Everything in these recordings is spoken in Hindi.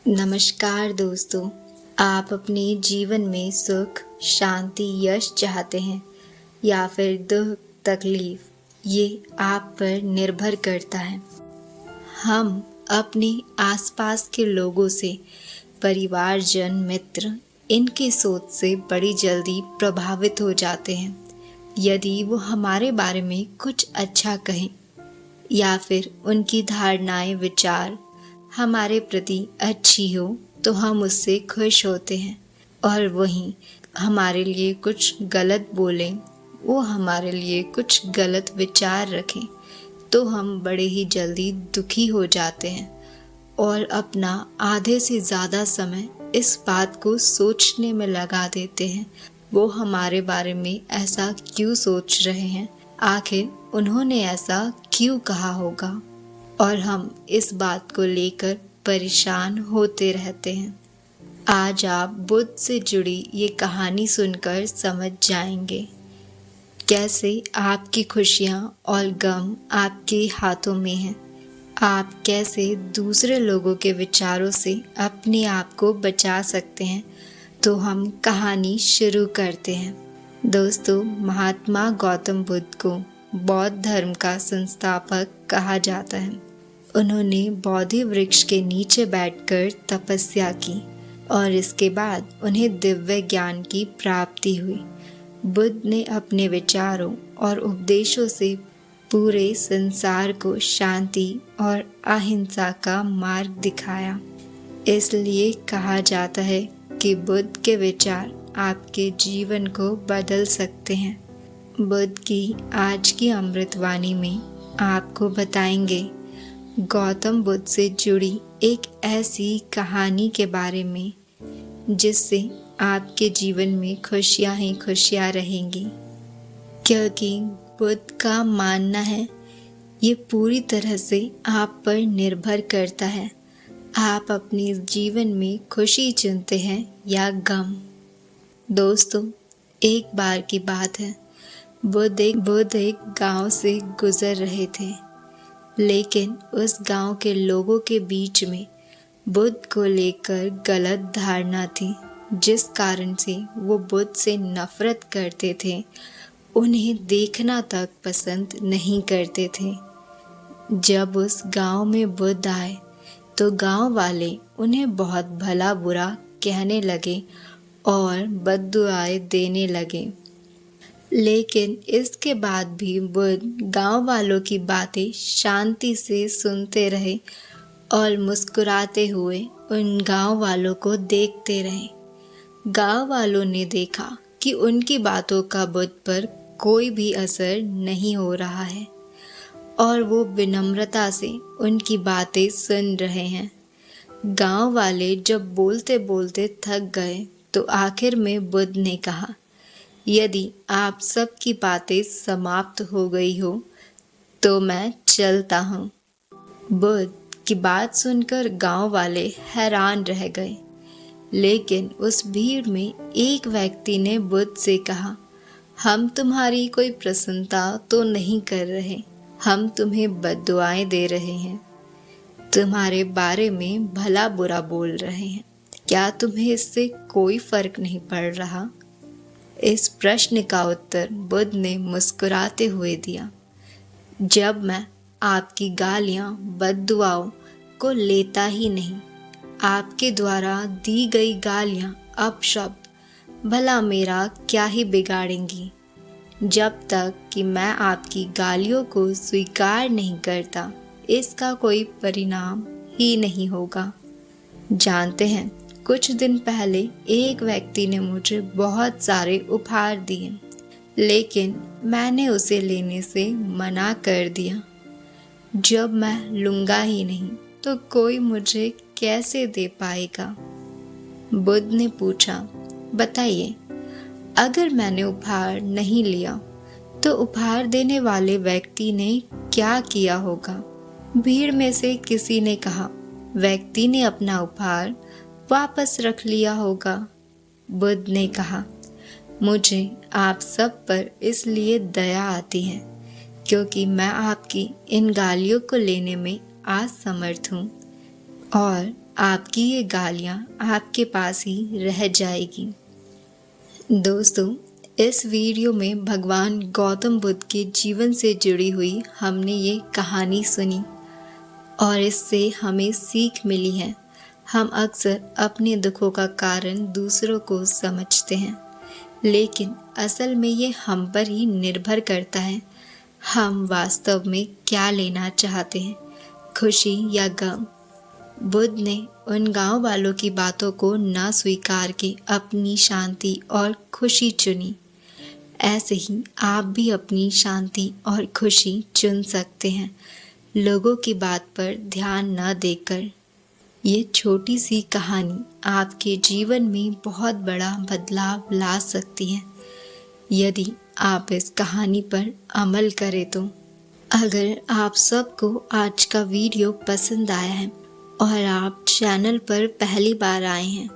नमस्कार दोस्तों। आप अपने जीवन में सुख, शांति, यश चाहते हैं या फिर दुख, तकलीफ, ये आप पर निर्भर करता है। हम अपने आसपास के लोगों से, परिवारजन, मित्र, इनकी सोच से बड़ी जल्दी प्रभावित हो जाते हैं। यदि वो हमारे बारे में कुछ अच्छा कहें या फिर उनकी धारणाएं, विचार हमारे प्रति अच्छी हो तो हम उससे खुश होते हैं, और वहीं हमारे लिए कुछ गलत बोलें, वो हमारे लिए कुछ गलत विचार रखें तो हम बड़े ही जल्दी दुखी हो जाते हैं और अपना आधे से ज़्यादा समय इस बात को सोचने में लगा देते हैं, वो हमारे बारे में ऐसा क्यों सोच रहे हैं, आखिर उन्होंने ऐसा क्यों कहा होगा, और हम इस बात को लेकर परेशान होते रहते हैं। आज आप बुद्ध से जुड़ी ये कहानी सुनकर समझ जाएंगे कैसे आपकी खुशियाँ और गम आपके हाथों में हैं। आप कैसे दूसरे लोगों के विचारों से अपने आप को बचा सकते हैं। तो हम कहानी शुरू करते हैं। दोस्तों, महात्मा गौतम बुद्ध को बौद्ध धर्म का संस्थापक कहा जाता है। उन्होंने बोधि वृक्ष के नीचे बैठकर तपस्या की और इसके बाद उन्हें दिव्य ज्ञान की प्राप्ति हुई। बुद्ध ने अपने विचारों और उपदेशों से पूरे संसार को शांति और अहिंसा का मार्ग दिखाया। इसलिए कहा जाता है कि बुद्ध के विचार आपके जीवन को बदल सकते हैं। बुद्ध की आज की अमृतवाणी में आपको बताएंगे गौतम बुद्ध से जुड़ी एक ऐसी कहानी के बारे में जिससे आपके जीवन में खुशियाँ ही खुशियाँ रहेंगी, क्योंकि बुद्ध का मानना है ये पूरी तरह से आप पर निर्भर करता है। आप अपने जीवन में खुशी चुनते हैं या गम। दोस्तों, एक बार की बात है, बुद्ध एक गांव से गुजर रहे थे, लेकिन उस गांव के लोगों के बीच में बुद्ध को लेकर गलत धारणा थी, जिस कारण से वो बुद्ध से नफरत करते थे, उन्हें देखना तक पसंद नहीं करते थे। जब उस गांव में बुद्ध आए तो गांव वाले उन्हें बहुत भला बुरा कहने लगे और बद्दुआएं देने लगे। लेकिन इसके बाद भी बुद्ध गांव वालों की बातें शांति से सुनते रहे और मुस्कुराते हुए उन गांव वालों को देखते रहे। गांव वालों ने देखा कि उनकी बातों का बुद्ध पर कोई भी असर नहीं हो रहा है और वो विनम्रता से उनकी बातें सुन रहे हैं। गांव वाले जब बोलते बोलते थक गए तो आखिर में बुद्ध ने कहा, यदि आप सबकी बातें समाप्त हो गई हो तो मैं चलता हूँ। बुद्ध की बात सुनकर गांव वाले हैरान रह गए, लेकिन उस भीड़ में एक व्यक्ति ने बुद्ध से कहा, हम तुम्हारी कोई प्रसन्नता तो नहीं कर रहे, हम तुम्हें बद्दुआएं दे रहे हैं, तुम्हारे बारे में भला बुरा बोल रहे हैं, क्या तुम्हें इससे कोई फर्क नहीं पड़ रहा? इस प्रश्न का उत्तर बुद्ध ने मुस्कुराते हुए दिया, जब मैं आपकी गालियां, बद्दुआओं को लेता ही नहीं, आपके द्वारा दी गई गालियां, अपशब्द भला मेरा क्या ही बिगाड़ेंगी? जब तक कि मैं आपकी गालियों को स्वीकार नहीं करता, इसका कोई परिणाम ही नहीं होगा। जानते हैं, कुछ दिन पहले एक व्यक्ति ने मुझे बहुत सारे उपहार दिए, लेकिन मैंने उसे लेने से मना कर दिया। जब मैं लूँगा ही नहीं तो कोई मुझे कैसे दे पाएगा? बुद्ध ने पूछा, बताइए, अगर मैंने उपहार नहीं लिया तो उपहार देने वाले व्यक्ति ने क्या किया होगा? भीड़ में से किसी ने कहा, व्यक्ति ने अपना उपहार वापस रख लिया होगा। बुद्ध ने कहा, मुझे आप सब पर इसलिए दया आती है क्योंकि मैं आपकी इन गालियों को लेने में असमर्थ हूँ और आपकी ये गालियाँ आपके पास ही रह जाएगी। दोस्तों, इस वीडियो में भगवान गौतम बुद्ध के जीवन से जुड़ी हुई हमने ये कहानी सुनी और इससे हमें सीख मिली है। हम अक्सर अपने दुखों का कारण दूसरों को समझते हैं, लेकिन असल में ये हम पर ही निर्भर करता है। हम वास्तव में क्या लेना चाहते हैं, खुशी या गम। बुद्ध ने उन गांव वालों की बातों को ना स्वीकार के अपनी शांति और खुशी चुनी। ऐसे ही आप भी अपनी शांति और खुशी चुन सकते हैं, लोगों की बात पर ध्यान न देकर। ये छोटी सी कहानी आपके जीवन में बहुत बड़ा बदलाव ला सकती है, यदि आप इस कहानी पर अमल करें तो। अगर आप सबको आज का वीडियो पसंद आया है और आप चैनल पर पहली बार आए हैं,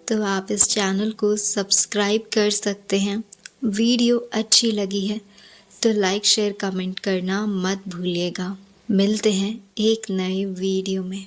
तो आप इस चैनल को सब्सक्राइब कर सकते हैं। वीडियो अच्छी लगी है तो लाइक, शेयर, कमेंट करना मत भूलिएगा। मिलते हैं एक नए वीडियो में।